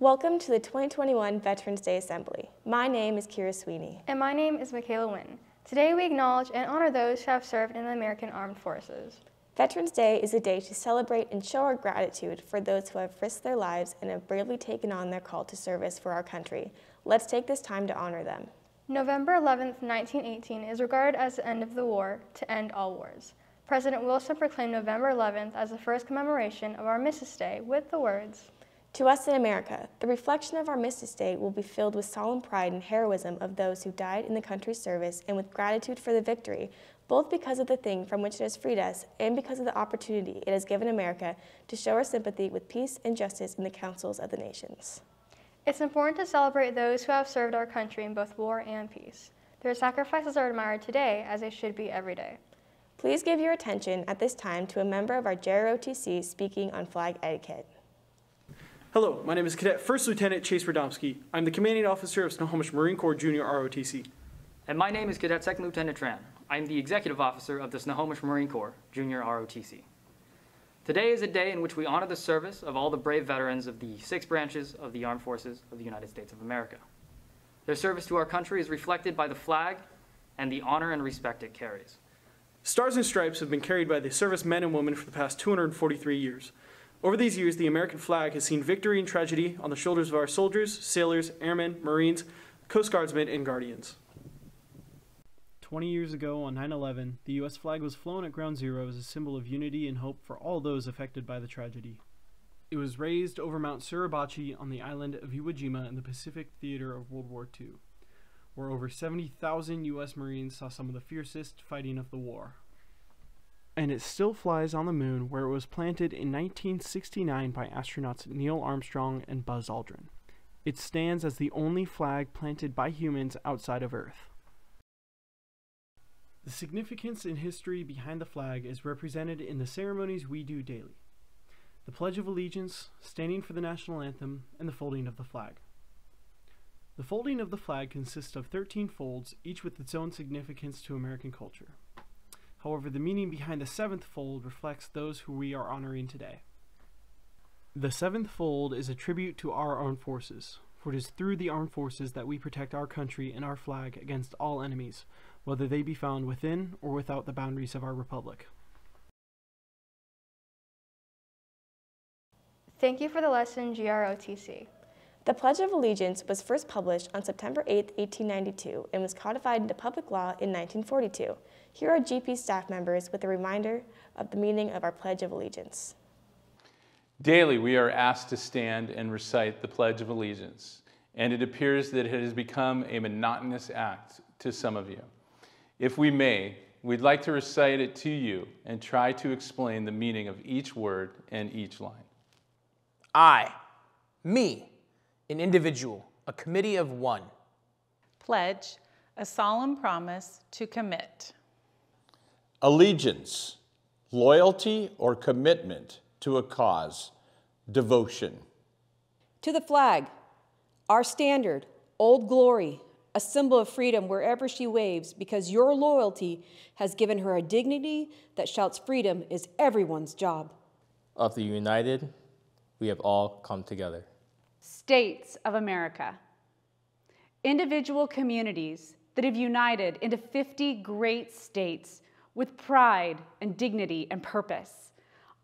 Welcome to the 2021 Veterans Day Assembly. My name is Kira Sweeney. And my name is Michaela Wynn. Today we acknowledge and honor those who have served in the American Armed Forces. Veterans Day is a day to celebrate and show our gratitude for those who have risked their lives and have bravely taken on their call to service for our country. Let's take this time to honor them. November 11th, 1918 is regarded as the end of the war to end all wars. President Wilson proclaimed November 11th as the first commemoration of Armistice Day with the words, "To us in America, the reflection of Armistice Day will be filled with solemn pride and heroism of those who died in the country's service and with gratitude for the victory, both because of the thing from which it has freed us and because of the opportunity it has given America to show our sympathy with peace and justice in the councils of the nations." It's important to celebrate those who have served our country in both war and peace. Their sacrifices are admired today as they should be every day. Please give your attention at this time to a member of our JROTC speaking on flag etiquette. Hello, my name is Cadet First Lieutenant Chase Radomski. I'm the Commanding Officer of Snohomish Marine Corps Junior ROTC. And my name is Cadet Second Lieutenant Tran. I'm the Executive Officer of the Snohomish Marine Corps Junior ROTC. Today is a day in which we honor the service of all the brave veterans of the 6 branches of the Armed Forces of the United States of America. Their service to our country is reflected by the flag and the honor and respect it carries. Stars and stripes have been carried by the servicemen and women for the past 243 years. Over these years, the American flag has seen victory and tragedy on the shoulders of our soldiers, sailors, airmen, Marines, Coast Guardsmen, and Guardians. 20 years ago on 9/11, the U.S. flag was flown at Ground Zero as a symbol of unity and hope for all those affected by the tragedy. It was raised over Mount Suribachi on the island of Iwo Jima in the Pacific theater of World War II, where over 70,000 U.S. Marines saw some of the fiercest fighting of the war. And it still flies on the moon, where it was planted in 1969 by astronauts Neil Armstrong and Buzz Aldrin. It stands as the only flag planted by humans outside of Earth. The significance and history behind the flag is represented in the ceremonies we do daily: the Pledge of Allegiance, standing for the national anthem, and the folding of the flag. The folding of the flag consists of 13 folds, each with its own significance to American culture. However, the meaning behind the 7th fold reflects those who we are honoring today. The 7th fold is a tribute to our armed forces, for it is through the armed forces that we protect our country and our flag against all enemies, whether they be found within or without the boundaries of our republic. Thank you for the lesson, GROTC. The Pledge of Allegiance was first published on September 8, 1892, and was codified into public law in 1942. Here are GP staff members with a reminder of the meaning of our Pledge of Allegiance. Daily, we are asked to stand and recite the Pledge of Allegiance, and it appears that it has become a monotonous act to some of you. If we may, we'd like to recite it to you and try to explain the meaning of each word and each line. I, me, an individual, a committee of one. Pledge, a solemn promise to commit. Allegiance, loyalty or commitment to a cause, devotion. To the flag, our standard, Old Glory, a symbol of freedom wherever she waves, because your loyalty has given her a dignity that shouts freedom is everyone's job. Of the united, we have all come together. States of America, individual communities that have united into 50 great states with pride and dignity and purpose,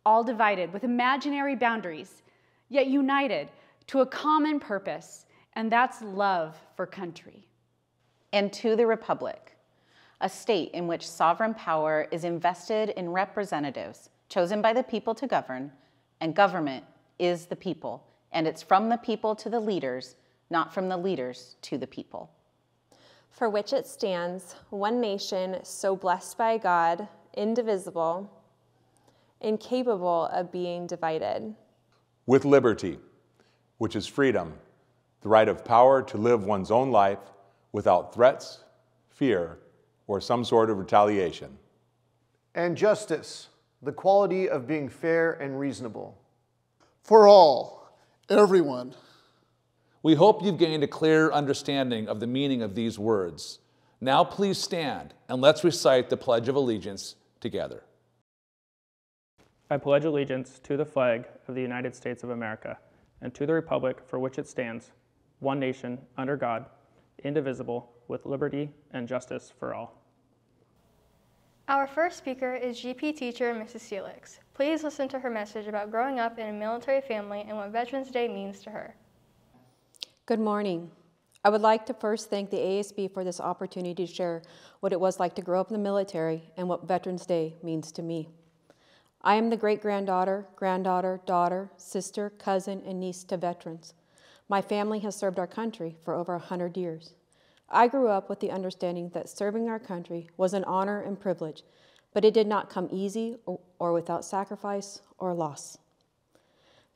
all divided with imaginary boundaries, yet united to a common purpose, and that's love for country. And to the Republic, a state in which sovereign power is invested in representatives chosen by the people to govern, and government is the people, and it's from the people to the leaders, not from the leaders to the people. For which it stands, one nation so blessed by God, indivisible, incapable of being divided. With liberty, which is freedom, the right of power to live one's own life without threats, fear, or some sort of retaliation. And justice, the quality of being fair and reasonable. For all, everyone. We hope you've gained a clear understanding of the meaning of these words. Now please stand and let's recite the Pledge of Allegiance together. I pledge allegiance to the flag of the United States of America and to the republic for which it stands, one nation, under God, indivisible, with liberty and justice for all. Our first speaker is GP teacher Mrs. Seelix. Please listen to her message about growing up in a military family and what Veterans Day means to her. Good morning. I would like to first thank the ASB for this opportunity to share what it was like to grow up in the military and what Veterans Day means to me. I am the great-granddaughter, granddaughter, daughter, sister, cousin, and niece to veterans. My family has served our country for over 100 years. I grew up with the understanding that serving our country was an honor and privilege, but it did not come easy or without sacrifice or loss.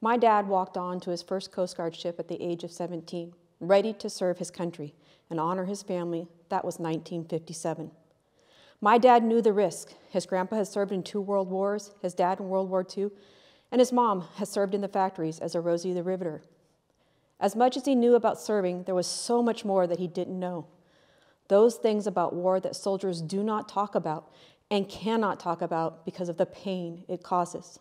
My dad walked on to his first Coast Guard ship at the age of 17, ready to serve his country and honor his family. That was 1957. My dad knew the risk. His grandpa had served in 2 world wars, his dad in World War II, and his mom has served in the factories as a Rosie the Riveter. As much as he knew about serving, there was so much more that he didn't know. Those things about war that soldiers do not talk about and cannot talk about because of the pain it causes.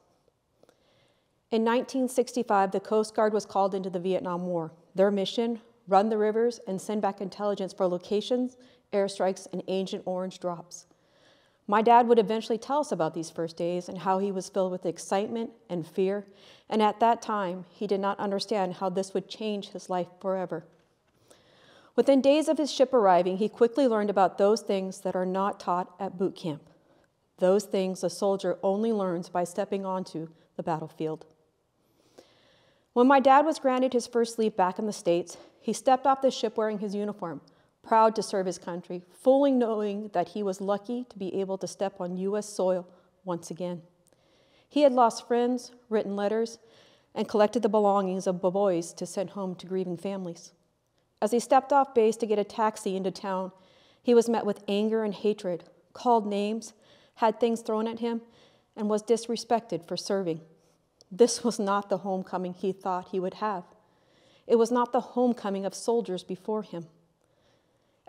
In 1965, the Coast Guard was called into the Vietnam War. Their mission, run the rivers and send back intelligence for locations, airstrikes, and Agent Orange drops. My dad would eventually tell us about these first days and how he was filled with excitement and fear, and at that time, he did not understand how this would change his life forever. Within days of his ship arriving, he quickly learned about those things that are not taught at boot camp. Those things a soldier only learns by stepping onto the battlefield. When my dad was granted his first leave back in the States, he stepped off the ship wearing his uniform, proud to serve his country, fully knowing that he was lucky to be able to step on U.S. soil once again. He had lost friends, written letters, and collected the belongings of boys to send home to grieving families. As he stepped off base to get a taxi into town, he was met with anger and hatred, called names, had things thrown at him, and was disrespected for serving. This was not the homecoming he thought he would have. It was not the homecoming of soldiers before him.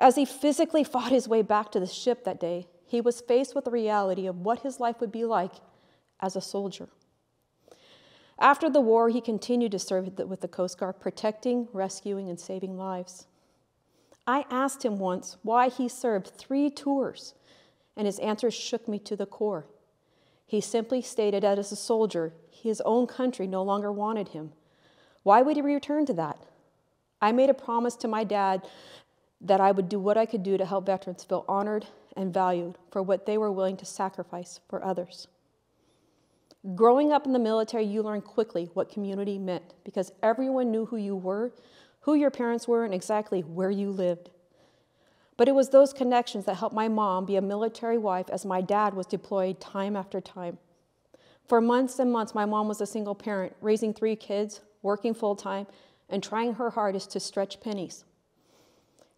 As he physically fought his way back to the ship that day, he was faced with the reality of what his life would be like as a soldier. After the war, he continued to serve with the Coast Guard, protecting, rescuing, and saving lives. I asked him once why he served 3 tours, and his answer shook me to the core. He simply stated that as a soldier, his own country no longer wanted him. Why would he return to that? I made a promise to my dad that I would do what I could do to help veterans feel honored and valued for what they were willing to sacrifice for others. Growing up in the military, you learn quickly what community meant because everyone knew who you were, who your parents were, and exactly where you lived. But it was those connections that helped my mom be a military wife as my dad was deployed time after time. For months and months, my mom was a single parent, raising 3 kids, working full-time, and trying her hardest to stretch pennies.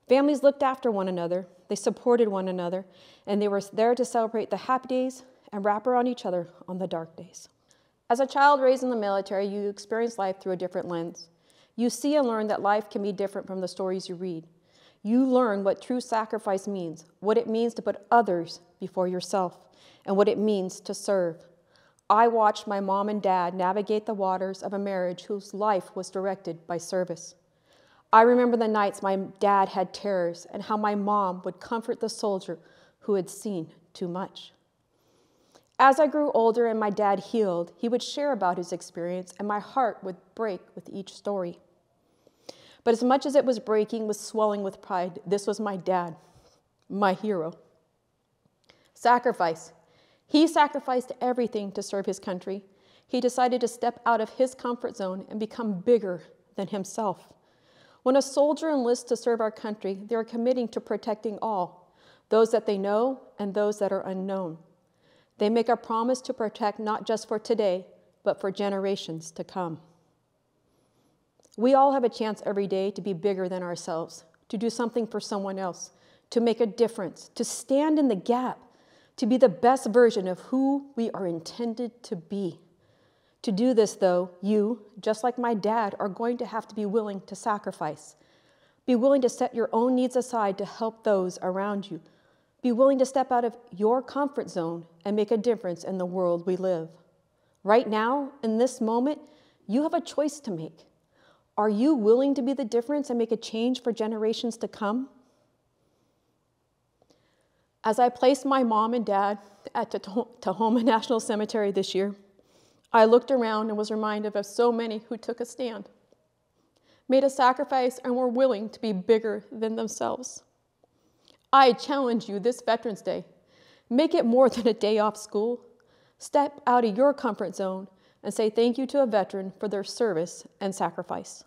Families looked after one another, they supported one another, and they were there to celebrate the happy days and wrap around each other on the dark days. As a child raised in the military, you experience life through a different lens. You see and learn that life can be different from the stories you read. You learn what true sacrifice means, what it means to put others before yourself, and what it means to serve. I watched my mom and dad navigate the waters of a marriage whose life was directed by service. I remember the nights my dad had terrors and how my mom would comfort the soldier who had seen too much. As I grew older and my dad healed, he would share about his experience and my heart would break with each story. But as much as it was breaking, was swelling with pride, this was my dad, my hero. Sacrifice. He sacrificed everything to serve his country. He decided to step out of his comfort zone and become bigger than himself. When a soldier enlists to serve our country, they are committing to protecting all, those that they know and those that are unknown. They make a promise to protect not just for today, but for generations to come. We all have a chance every day to be bigger than ourselves, to do something for someone else, to make a difference, to stand in the gap, to be the best version of who we are intended to be. To do this, though, you, just like my dad, are going to have to be willing to sacrifice. Be willing to set your own needs aside to help those around you. Be willing to step out of your comfort zone and make a difference in the world we live. Right now, in this moment, you have a choice to make. Are you willing to be the difference and make a change for generations to come? As I placed my mom and dad at Tahoma National Cemetery this year, I looked around and was reminded of so many who took a stand, made a sacrifice, and were willing to be bigger than themselves. I challenge you this Veterans Day, make it more than a day off school. Step out of your comfort zone and say thank you to a veteran for their service and sacrifice.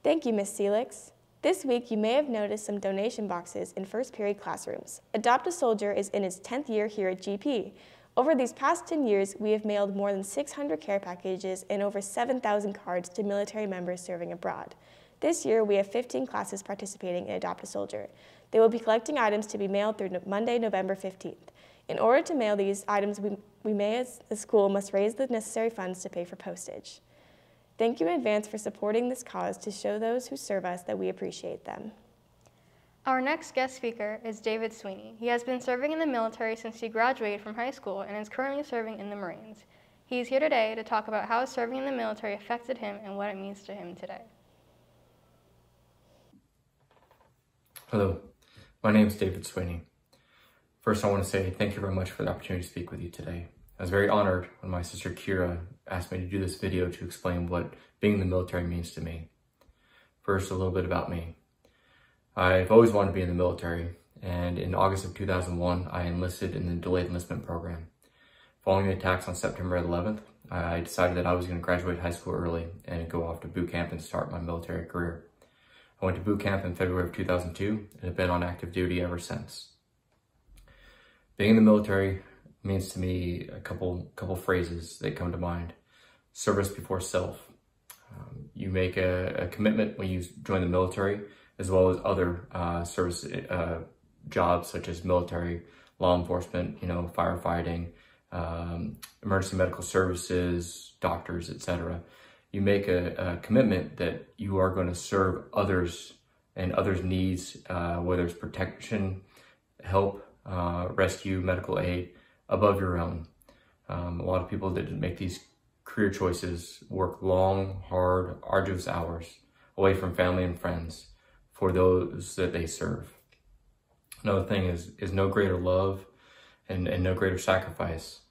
Thank you, Ms. Seelix. This week, you may have noticed some donation boxes in first period classrooms. Adopt a Soldier is in its 10th year here at GP. Over these past 10 years, we have mailed more than 600 care packages and over 7,000 cards to military members serving abroad. This year, we have 15 classes participating in Adopt a Soldier. They will be collecting items to be mailed through Monday, November 15th. In order to mail these items, we may, as a school, must raise the necessary funds to pay for postage. Thank you in advance for supporting this cause to show those who serve us that we appreciate them. Our next guest speaker is David Sweeney. He has been serving in the military since he graduated from high school and is currently serving in the Marines. He is here today to talk about how serving in the military affected him and what it means to him today. Hello, my name is David Sweeney. First, I want to say thank you very much for the opportunity to speak with you today. I was very honored when my sister Kira asked me to do this video to explain what being in the military means to me. First, a little bit about me. I've always wanted to be in the military, and in August of 2001, I enlisted in the delayed enlistment program. Following the attacks on September 11th, I decided that I was going to graduate high school early and go off to boot camp and start my military career. I went to boot camp in February of 2002 and have been on active duty ever since. Being in the military means to me a couple phrases that come to mind. Service before self. You make a commitment when you join the military, as well as other service jobs such as military, law enforcement, firefighting, emergency medical services, doctors, etc. You make a commitment that you are going to serve others and others' needs, whether it's protection, help, rescue, medical aid, above your own. A lot of people that make these career choices work long, hard, arduous hours away from family and friends for those that they serve. Another thing is no greater love and no greater sacrifice.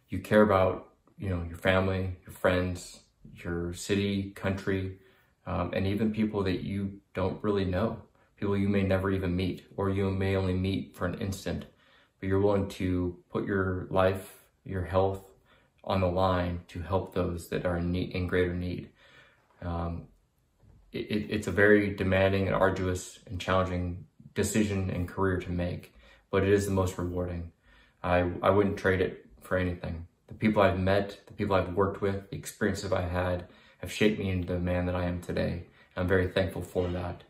You care about your family, your friends, your city, country, and even people that you don't really know. People you may never even meet, or you may only meet for an instant. But you're willing to put your life, your health on the line to help those that are in greater need. It's a very demanding and arduous and challenging decision and career to make, but it is the most rewarding. I wouldn't trade it for anything. The people I've met, the people I've worked with, the experiences I've had have shaped me into the man that I am today. I'm very thankful for that.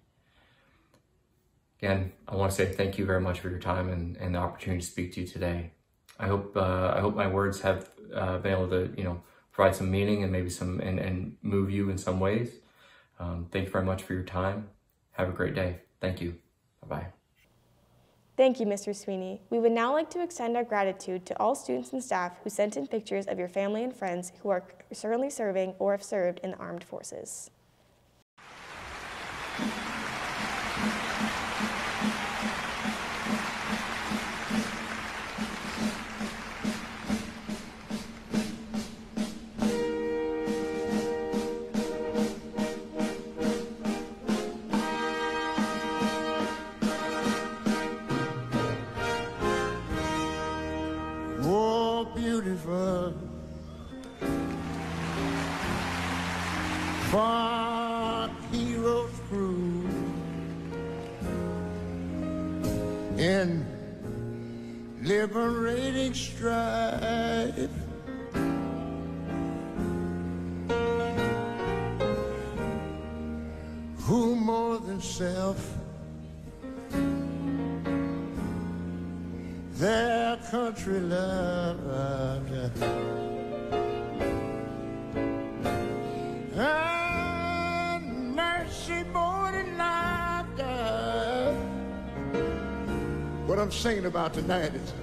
Again, I want to say thank you very much for your time and the opportunity to speak to you today. I hope my words have been able to provide some meaning and maybe and move you in some ways. Thank you very much for your time. Have a great day. Thank you. Bye-bye. Thank you, Mr. Sweeney. We would now like to extend our gratitude to all students and staff who sent in pictures of your family and friends who are currently serving or have served in the armed forces. Fought heroes through in liberating strife. Who more than self their country loved. And mercy more than laughter. What I'm singing about tonight is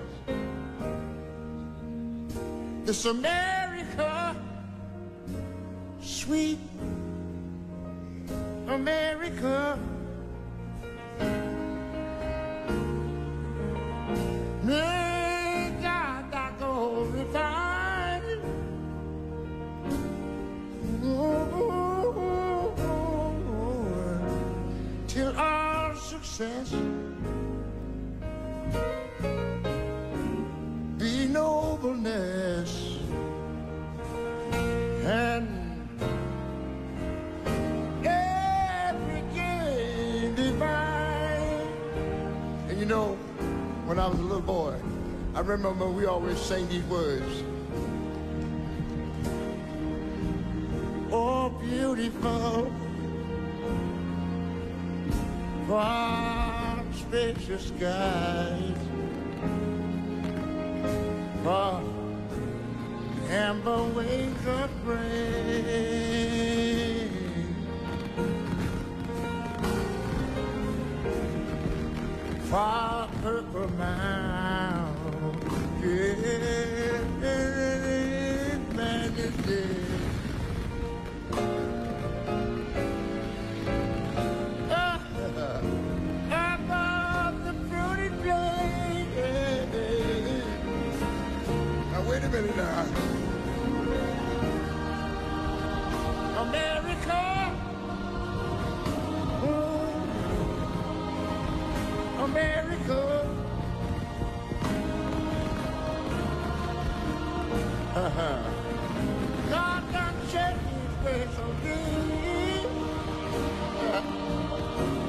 this America, sweet America. May God thy glorified. Till our success be nobleness and every gain divine. And you know, when I was a little boy, I remember we always sang these words. Oh, beautiful, far spacious skies, far amber wings of rain, far purple mountains, majesty. Above the fruity plain. Now wait a minute now. America, oh, America, God done shed his grace on me.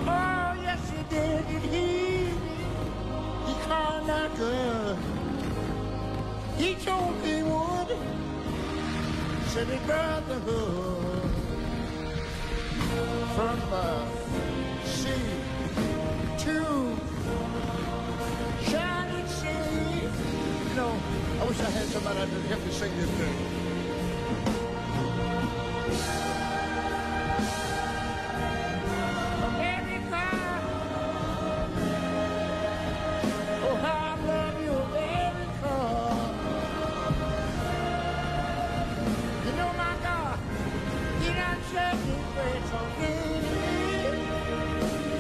Oh, yes, he did, and he called out good. He told me he would. Said his brotherhood from sea to shining sea. You know, I wish I had somebody that could help me sing this thing. America, oh how I love you, America. You know my God, he done shed his grace on me.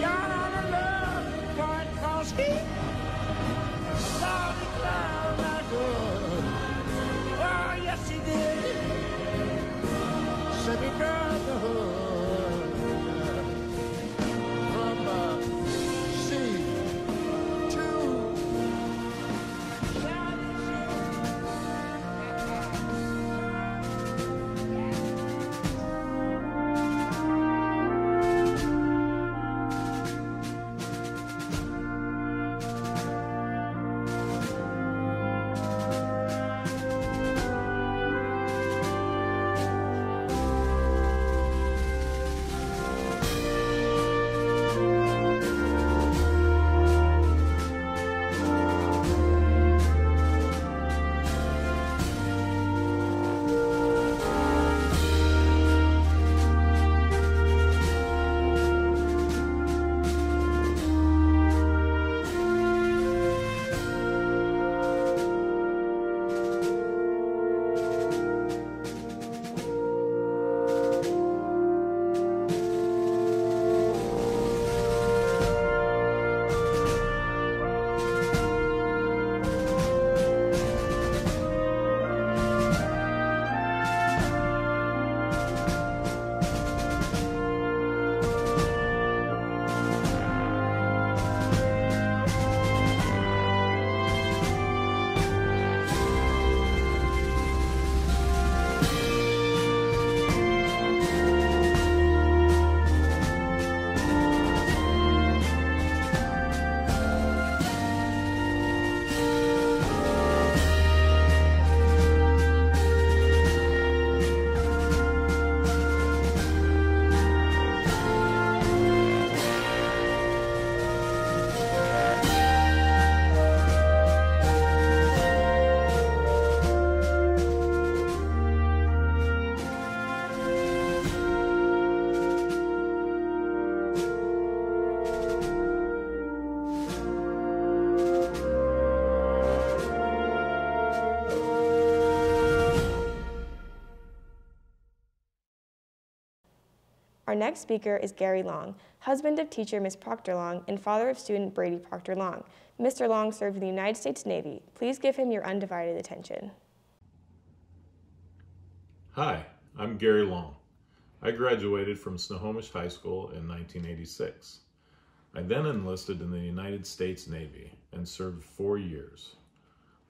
Y'all ought to love him, God, 'cause he saw the cloud like good. Oh, yes, he did. Said his brotherhood from sea to shining Our next speaker is Gary Long, husband of teacher Miss Proctor Long and father of student Brady Proctor Long. Mr. Long served in the United States Navy. Please give him your undivided attention. Hi, I'm Gary Long. I graduated from Snohomish High School in 1986. I then enlisted in the United States Navy and served 4 years.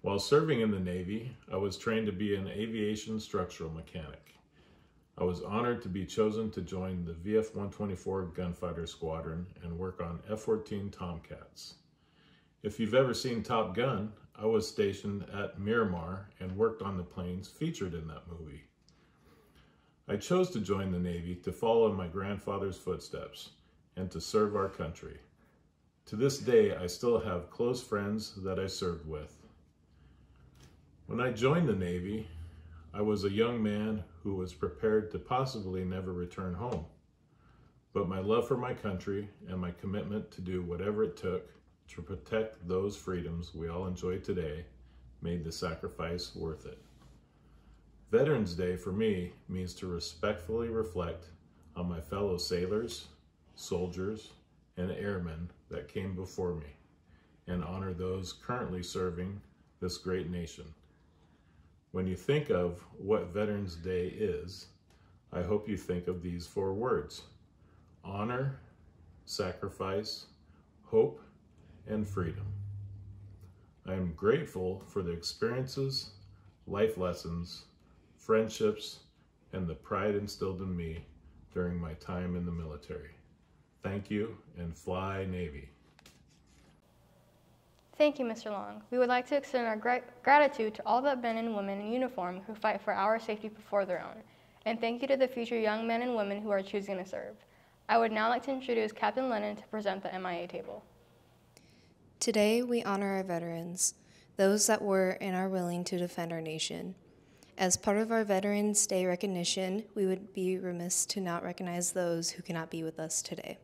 While serving in the Navy, I was trained to be an aviation structural mechanic. I was honored to be chosen to join the VF-124 Gunfighter Squadron and work on F-14 Tomcats. If you've ever seen Top Gun, I was stationed at Miramar and worked on the planes featured in that movie. I chose to join the Navy to follow in my grandfather's footsteps and to serve our country. To this day, I still have close friends that I served with. When I joined the Navy, I was a young man who was prepared to possibly never return home. But my love for my country and my commitment to do whatever it took to protect those freedoms we all enjoy today made the sacrifice worth it. Veterans Day for me means to respectfully reflect on my fellow sailors, soldiers, and airmen that came before me, and honor those currently serving this great nation. When you think of what Veterans Day is, I hope you think of these 4 words: honor, sacrifice, hope, and freedom. I am grateful for the experiences, life lessons, friendships, and the pride instilled in me during my time in the military. Thank you, and fly Navy. Thank you, Mr. Long. We would like to extend our gratitude to all the men and women in uniform who fight for our safety before their own. And thank you to the future young men and women who are choosing to serve. I would now like to introduce Captain Lennon to present the MIA table. Today, we honor our veterans, those that were and are willing to defend our nation. As part of our Veterans Day recognition, we would be remiss to not recognize those who cannot be with us today.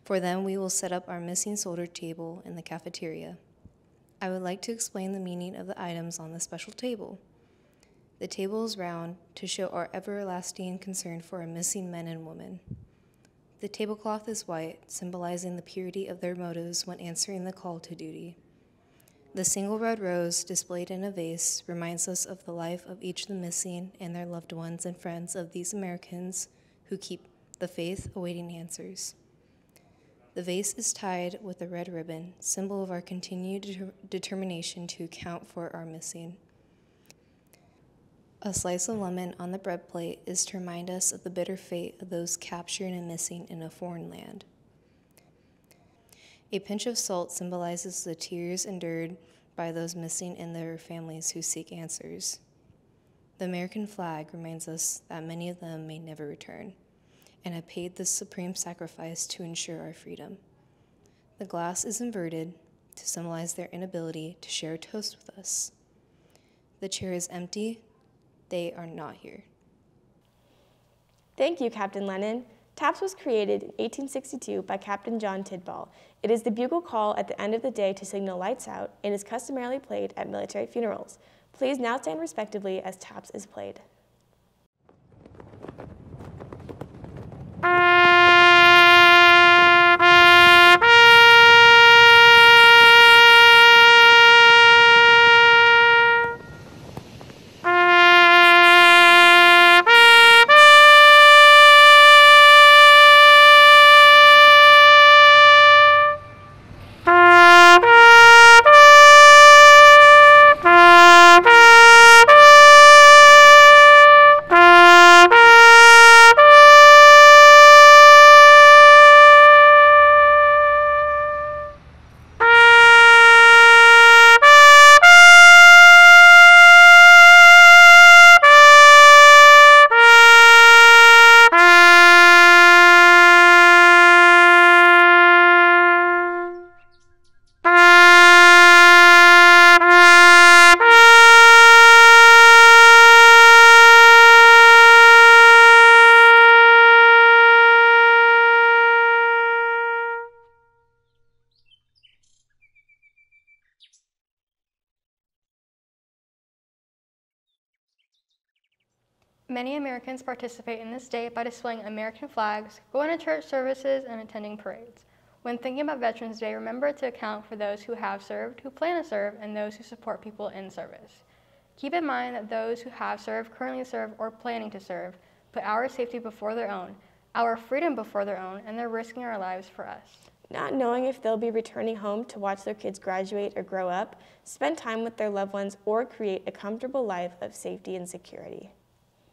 For them, we will set up our missing soldier table in the cafeteria. I would like to explain the meaning of the items on the special table. The table is round to show our everlasting concern for our missing men and women. The tablecloth is white, symbolizing the purity of their motives when answering the call to duty. The single red rose displayed in a vase reminds us of the life of each of the missing and their loved ones and friends of these Americans who keep the faith awaiting answers. The vase is tied with a red ribbon, symbol of our continued determination to account for our missing. A slice of lemon on the bread plate is to remind us of the bitter fate of those captured and missing in a foreign land. A pinch of salt symbolizes the tears endured by those missing and their families who seek answers. The American flag reminds us that many of them may never return and have paid the supreme sacrifice to ensure our freedom. The glass is inverted to symbolize their inability to share a toast with us. The chair is empty. They are not here. Thank you, Captain Lennon. TAPS was created in 1862 by Captain John Tidball. It is the bugle call at the end of the day to signal lights out and is customarily played at military funerals. Please now stand respectively as TAPS is played. Many Americans participate in this day by displaying American flags, going to church services, and attending parades. When thinking about Veterans Day, remember to account for those who have served, who plan to serve, and those who support people in service. Keep in mind that those who have served, currently serve, or planning to serve put our safety before their own, our freedom before their own, and they're risking our lives for us. Not knowing if they'll be returning home to watch their kids graduate or grow up, spend time with their loved ones, or create a comfortable life of safety and security.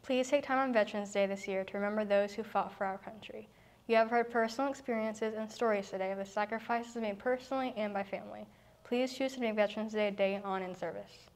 Please take time on Veterans Day this year to remember those who fought for our country. You have heard personal experiences and stories today of the sacrifices made personally and by family. Please choose to make Veterans Day a day on in service.